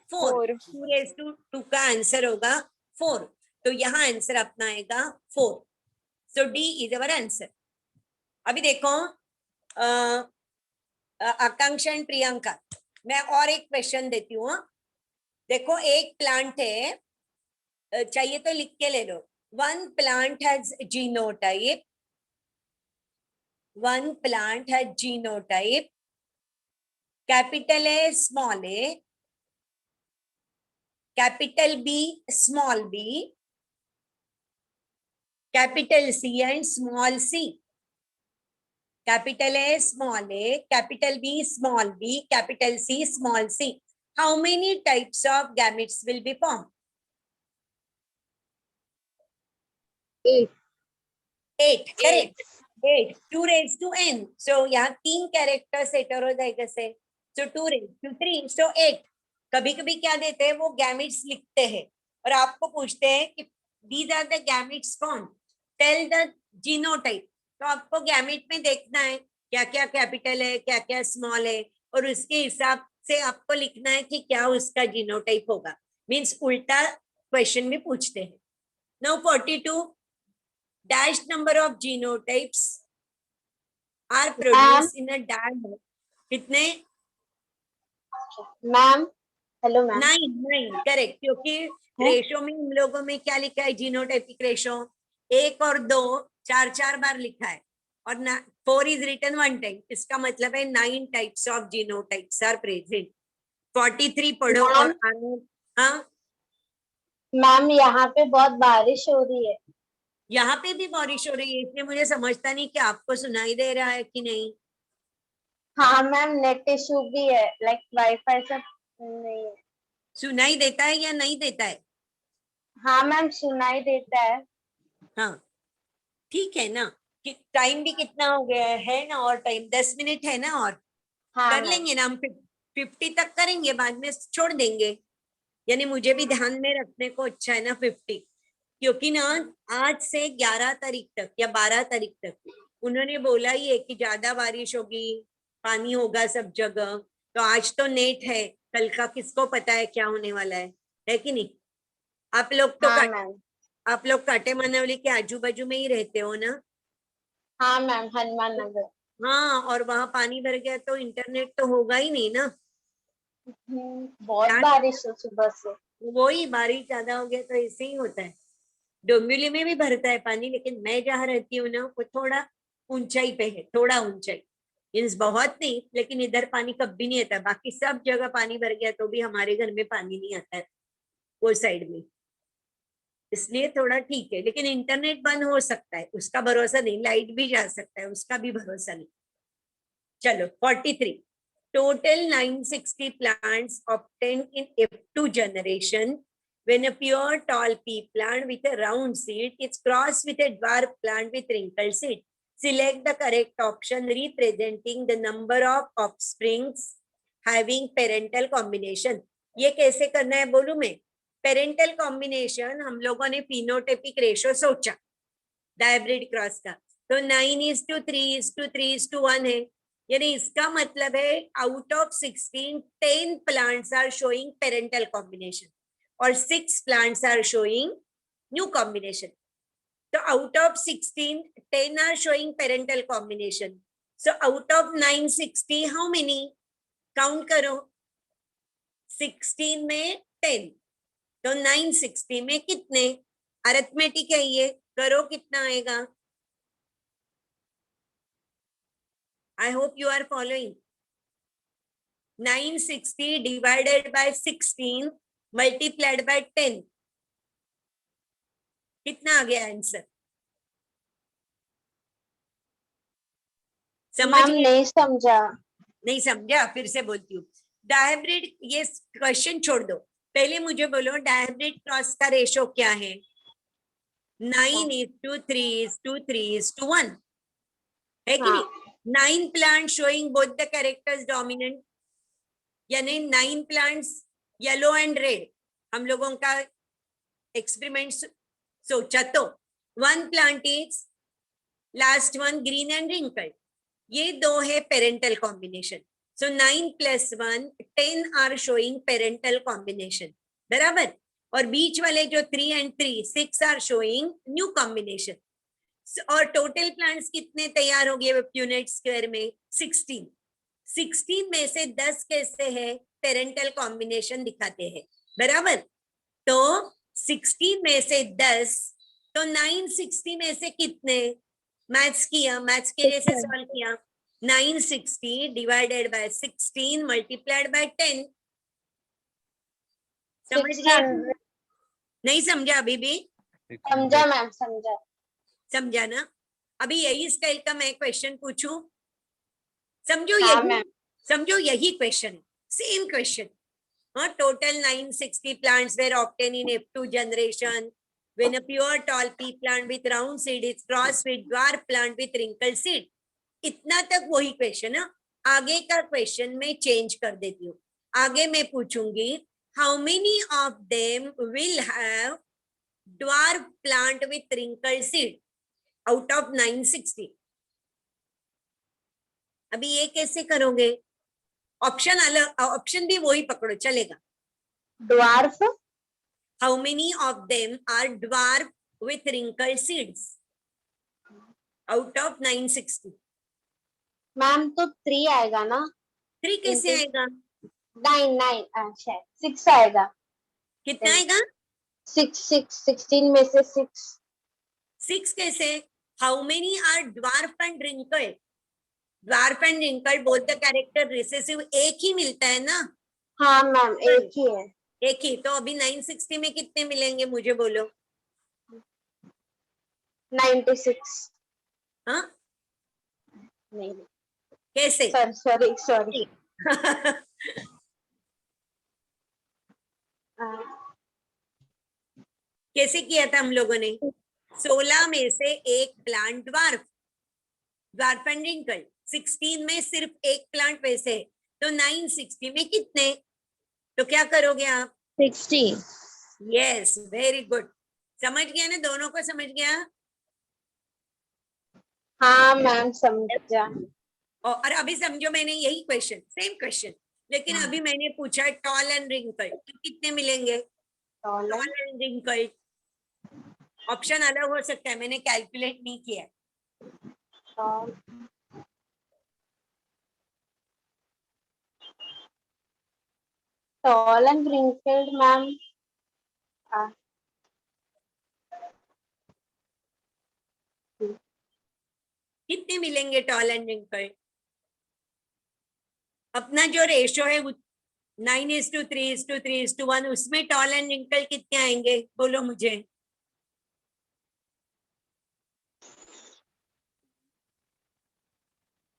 4। 4. 2 का आंसर होगा 4। तो यहाँ आंसर अपना आएगा 4। सो डी इज अवर आंसर। अभी देखो आकांक्षा एंड प्रियंका, मैं और एक क्वेश्चन देती हूँ। देखो एक प्लांट है, चाहिए तो लिख के ले लो। One plant has genotype, one plant has genotype capital A small A, capital B small B, capital C and small C. Capital A small a, capital B small b, capital C small c. How many types of gametes will be formed? 8. 8 correct। 8 2 raised to n। so यहाँ 3 कैरेक्टर्स हेटेरोजाइगस है, so 2 raised to 3, so 8। कभी कभी क्या देते हैं वो गैमेट्स लिखते हैं और आपको पूछते हैं कि these are the gametes formed, tell the genotype। तो आपको गैमेट में देखना है क्या क्या कैपिटल है, क्या क्या स्मॉल है, और उसके हिसाब से आपको लिखना है कि क्या उसका जीनोटाइप होगा। मींस उल्टा क्वेश्चन में पूछते हैं। Now 42, dash number of genotypes are produced in a dash। कितने? Ma'am hello ma'am. 9 करेक्ट, क्योंकि रेशो में इन लोगों में क्या लिखा है? जीनोटाइपिक रेशो 1 और 2 4 बार लिखा है, और 4 is written 1 time। इसका मतलब है 9 types of genotypes are present। 43 पढ़ो और हाँ मैम यहाँ पे बहुत बारिश हो रही है। यहाँ पे भी बारिश हो रही है, इसलिए मुझे समझता नहीं कि आपको सुनाई दे रहा है कि नहीं। हाँ मैम, नेट इशू भी है, लाइक वाईफाई सब नहीं है। सुनाई देता है या नहीं देता है? हाँ मैम, सुनाई देता है। हाँ ठीक है ना। कि टाइम भी कितना हो गया है ना, और टाइम 10 मिनट है ना, और हाँ कर मैम। लेंगे ना हम। 50 तक करेंगे, बाद में छोड़ देंगे। यानी मुझे भी ध्यान में रखने को अच्छा है ना 50, क्योंकि ना आज से 11 तारीख तक या 12 तारीख तक उन्होंने बोला ही है कि ज्यादा बारिश होगी, पानी होगा सब जगह। तो आज तो नेट है, कल का किसको पता है क्या होने वाला है कि नहीं? आप लोग तो हाँ मैम। आप लोग काटेमानवली के आजू बाजू में ही रहते हो ना? हाँ मैम, हनुमान नगर। हाँ, और वहां पानी भर गया तो इंटरनेट तो होगा ही नहीं ना। बहुत यार, बारिश है सुबह से। वही बारिश ज्यादा हो गया तो ऐसे ही होता है। डोंबिवली में भी भरता है पानी, लेकिन मैं जहाँ रहती हूँ ना वो थोड़ा ऊंचाई पे है, थोड़ा ऊंचाई। मीन्स बहुत नहीं, लेकिन इधर पानी कभी नहीं आता। बाकी सब जगह पानी भर गया तो भी हमारे घर में पानी नहीं आता है वो साइड में। इसलिए थोड़ा ठीक है, लेकिन इंटरनेट बंद हो सकता है, उसका भरोसा नहीं। लाइट भी जा सकता है, उसका भी भरोसा नहीं। चलो 43। Total 960 plants obtained in F2 generation when a pure tall pea plant with a round seed is crossed with a dwarf plant with wrinkled seed. Select the correct option representing the number of offsprings having parental combination. ये कैसे करना है बोलूं मैं? पेरेंटल कॉम्बिनेशन हम लोगों ने फिनोटाइपिक रेशो सोचा डायब्रिड क्रॉस का, तो 9:3:3:1 है। यानी इसका मतलब है out of 16 10 plants are showing parental combination और 6 plants are showing new combination. तो out of 16 10 are showing parental combination. So out of 960 how many? Count करो। 16 में 10, तो 960 में कितने? अरिथमेटिक है ये, करो कितना आएगा। I hope you are following. 960 divided by 16 multiplied by 10, कितना आ गया आंसर? समझ मैम नहीं समझा। नहीं समझा? फिर से बोलती हूँ। डायब्रिड, ये क्वेश्चन छोड़ दो, पहले मुझे बोलो डायब्रिड क्रॉस का रेशो क्या है? 9:3:3:1 है कि नहीं? 9 plant showing both the characters dominant, यानी 9 प्लांट्स येलो एंड रेड। हम लोगों का एक्सपेरिमेंट सोचा तो 1 plant is last one green and wrinkled. ये दो है parental combination. So 9 + 1 10 are showing parental combination, बराबर। और बीच वाले जो 3 and 3 6 are showing new combination. और टोटल प्लांट्स कितने तैयार हो गए यूनिट स्क्वायर में? 16। 16 में से 10 कैसे है? पेरेंटल कॉम्बिनेशन दिखाते हैं, बराबर। तो 16 में से 10, तो 960 में से कितने? मैथ्स किया, मैथ्स के जैसे सॉल्व किया। 960 डिवाइडेड बाय 16 मल्टीप्लाइड बाय 10। समझ गया? नहीं समझा अभी भी? समझा मैम, समझा। समझा ना? अभी यही स्टाइल का मैं क्वेश्चन पूछूं? समझो हाँ यही, मैम। समझो यही क्वेश्चन है, same question. Total 960 plants were obtained in F2 generation when a pure tall pea plant with round seed is crossed with dwarf plant with wrinkled seed. इतना तक वही क्वेश्चन है। आगे का क्वेश्चन मैं चेंज कर देती हूँ। आगे मैं पूछूंगी how many of them will have dwarf plant with wrinkled seed out of 960। अभी ये कैसे करोगे? ऑप्शन अलग, ऑप्शन भी वही पकड़ो चलेगा। Dwarf. How many of them are dwarf with wrinkled seeds out of 960? Ma'am तो 3 आएगा ना? 3 कैसे आएगा? 9 अच्छा 6 आएगा। कितना आएगा? 16 में से 6। 6 कैसे? How many are dwarf and wrinkled? Dwarf and wrinkled both the character recessive एक ही मिलता है ना? हाँ मैम, एक ही है। एक ही। तो अभी 960 में कितने मिलेंगे मुझे बोलो? 96। हाँ नहीं, कैसे? sorry. कैसे किया था हम लोगों ने? 16 में से एक प्लांट ड्वार्फ एंड रिंकल, 16 में सिर्फ एक प्लांट वैसे है, तो 960 में कितने? तो क्या करोगे आप? 60. Yes, very good. समझ गया ना? दोनों को समझ गया? हाँ मैम समझा. और अभी समझो, मैंने यही क्वेश्चन, सेम क्वेश्चन, लेकिन अभी मैंने पूछा टॉल एंड रिंकल, तो कितने मिलेंगे? टॉल एंड रिंकल ऑप्शन अलग हो सकता है, मैंने कैलकुलेट नहीं किया। Tall and wrinkled, ma'am. कितने मिलेंगे टॉल एंड रिंकल? अपना जो रेशो है 9:3:3:1, उसमें टॉल एंड रिंकल कितने आएंगे? बोलो मुझे।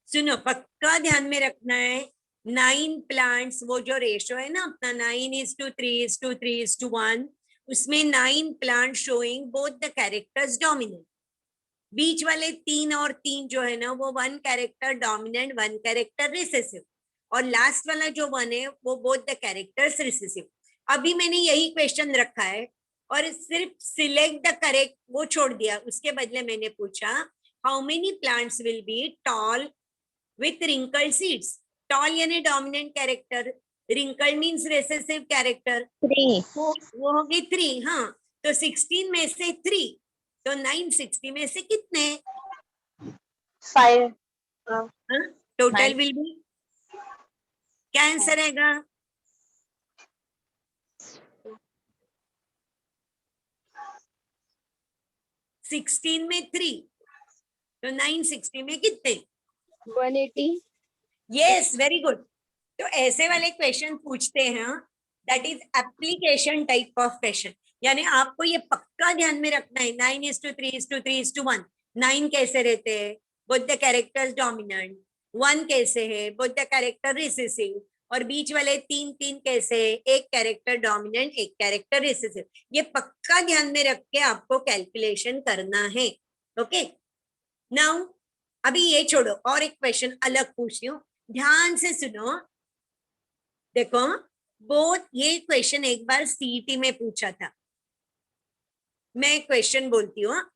सुनो, पक्का ध्यान में रखना है, 9 प्लांट्स, वो जो रेशो है ना अपना 9:3:3:1, उसमें 9 plant showing both the characters dominant. बीच वाले 3 और 3 जो है ना, वो 1 कैरेक्टर डोमिनेंट, 1 कैरेक्टर रिसेसिव, और लास्ट वाला जो 1 है वो बोथ द कैरेक्टर्स रिसेसिव। अभी मैंने यही क्वेश्चन रखा है और सिर्फ सिलेक्ट द करेक्ट वो छोड़ दिया, उसके बदले मैंने पूछा how many plants will be toll with wrinkled seeds. Tall यानी dominant character, wrinkle means recessive character. 3. वो होगी 3। हाँ, तो 16 में से 3, तो 960 में से कितने? 5. टोटल 9. विल बी, क्या आंसर आएगा? सिक्सटीन में 3, तो 960 में कितने? 180. Yes, very good. तो ऐसे वाले क्वेश्चन पूछते हैं, that is application type of question, यानी आपको ये पक्का ध्यान में रखना है 9:3:3:1। 9 कैसे रहते हैं? Both the characters dominant. 1 कैसे है? Both the character recessive. और बीच वाले 3 कैसे है? एक कैरेक्टर डोमिनेंट, एक कैरेक्टर रिसेसिव। ये पक्का ध्यान में रख के आपको कैलकुलेशन करना है। ओके, नाउ अभी ये छोड़ो, और एक क्वेश्चन अलग पूछती हूँ, ध्यान से सुनो। देखो, बोथ, ये क्वेश्चन एक बार सीईटी में पूछा था। मैं क्वेश्चन बोलती हूँ,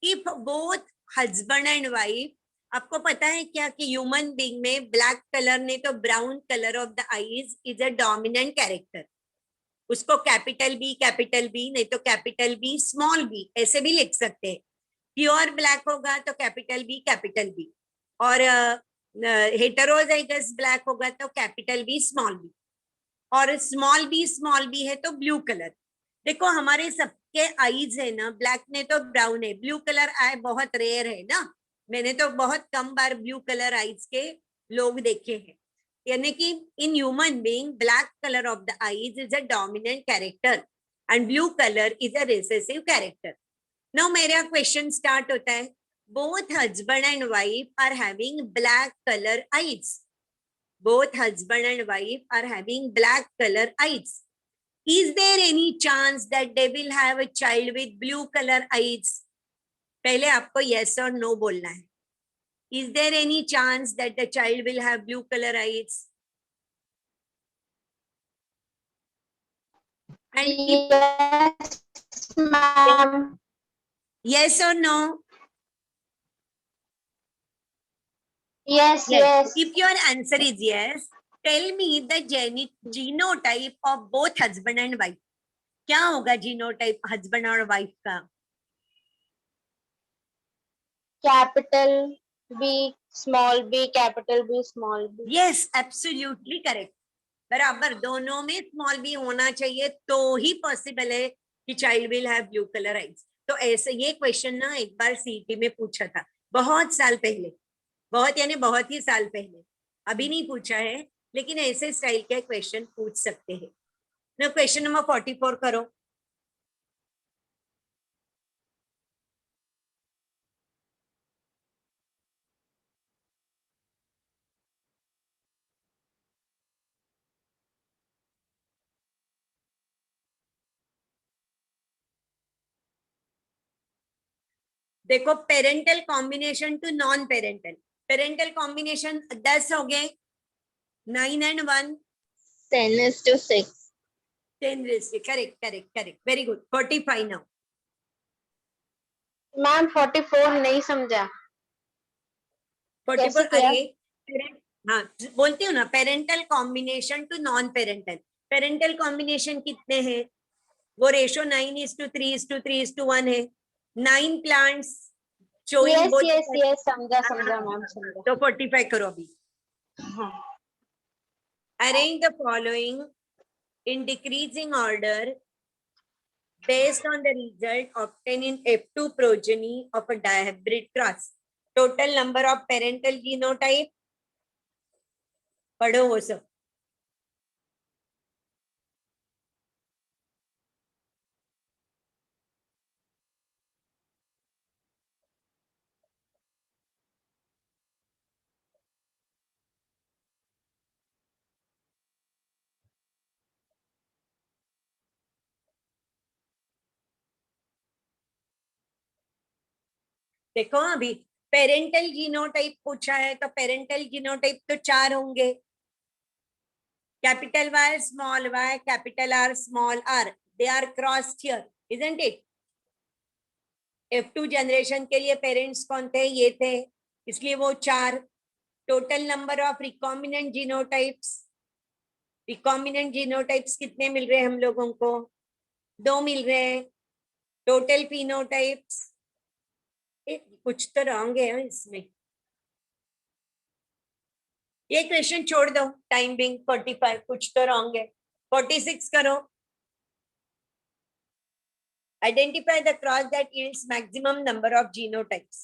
if both husband and wife, आपको पता है क्या कि ह्यूमन बीइंग में ब्लैक कलर नहीं तो brown colour of the eyes is a dominant character. उसको कैपिटल बी नहीं तो कैपिटल बी स्मॉल बी ऐसे भी लिख सकते हैं। प्योर ब्लैक होगा तो कैपिटल बी, और हेटेरोजाइगस ब्लैक होगा तो कैपिटल बी, और स्मॉल बी है तो ब्लू कलर। देखो, हमारे सबके आईज है ना, ब्लैक ने तो ब्राउन है, ब्लू कलर आई बहुत रेयर है ना, मैंने तो बहुत कम बार ब्लू कलर आईज के लोग देखे हैं। यानी कि in human being black colour of the eyes is a dominant character and blue colour is a recessive character. Now मेरा क्वेश्चन स्टार्ट होता है, both husband and wife are having black color eyes. Both husband and wife are having black color eyes. Is there any chance that they will have a child with blue color eyes? पहले आपको yes or no बोलना है। Is there any chance that the child will have blue color eyes? And if Yes, ma'am. yes or no? Yes, yes. If your answer is yes, tell me the genotype of both husband and wife. क्या होगा जीनोटाइप हस्बैंड और वाइफ का? Capital B, small b, capital B, small b. Yes, absolutely correct, बराबर। दोनों में स्मॉल बी होना चाहिए तो ही पॉसिबल है कि child will have blue colour eyes. तो ऐसे ये क्वेश्चन ना एक बार सीईटी में पूछा था, बहुत साल पहले, बहुत यानी बहुत ही साल पहले, अभी नहीं पूछा है, लेकिन ऐसे स्टाइल के क्वेश्चन पूछ सकते हैं ना। क्वेश्चन नंबर 44 करो। देखो parental combination to non parental, parental combination 10 हो गए, 9 and 1 10:6. 10 raised, correct, correct, correct, very good. 45 now. Ma'am 44 नहीं समझा. 44 किया? अरे parent, हाँ बोलती हूँ ना, parental combination to non parental. Parental combination कितने हैं? वो रेशो 9:3:3:1 है. 9 plants showing yes both yes sides. Yes समझा समझा मैम समझा. तो 45 करो अभी. हाँ. Arrange the following in decreasing order based on the result obtained in F2 progeny of a dihybrid cross. Total number of parental genotype. पढ़ो वो सब. देखो अभी पेरेंटल जीनोटाइप पूछा है, तो पेरेंटल जीनोटाइप तो 4 होंगे. Capital Y, small y, capital R, small r. They are crossed here, isn't it? F2 generation के लिए पेरेंट्स कौन थे? ये थे, इसलिए वो 4. Total number of recombinant genotypes, recombinant genotypes कितने मिल रहे हैं हम लोगों को? 2 मिल रहे हैं. टोटल फिनोटाइप्स, कुछ तो रॉन्ग है इसमें. ये क्वेश्चन छोड़ दो टाइम बिंग. 45 कुछ तो रॉन्ग है. 46 करो. Identify the cross that yields maximum number of genotypes.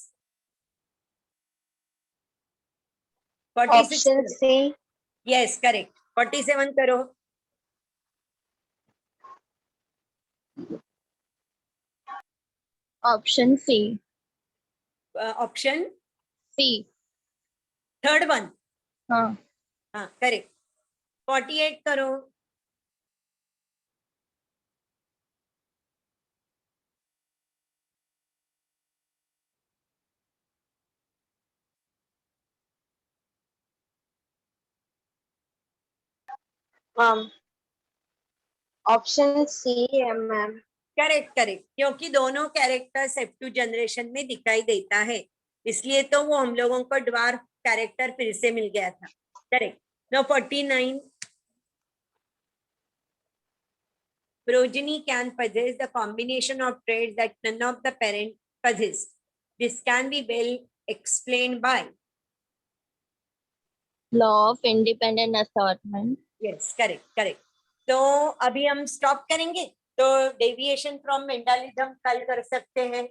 46 option करो. सी. Yes correct. 47 करो. Option C. Option C. Third one. हाँ. हाँ करेक्ट. 48 करो. ऑप्शन सी है मैम. करेक्ट करेक्ट, क्योंकि दोनों कैरेक्टर्स F2 जनरेशन में दिखाई देता है, इसलिए तो वो हम लोगों को ड्वार्फ कैरेक्टर फिर से मिल गया था. Correct. No 49. Progeny can possess the combination of traits that none of the parent possess. This can be well explained by. Law of independent assortment. Yes, correct, correct. तो अभी हम स्टॉप करेंगे. तो डेविएशन फ्रॉम मेंडलिज्म कल कर सकते हैं.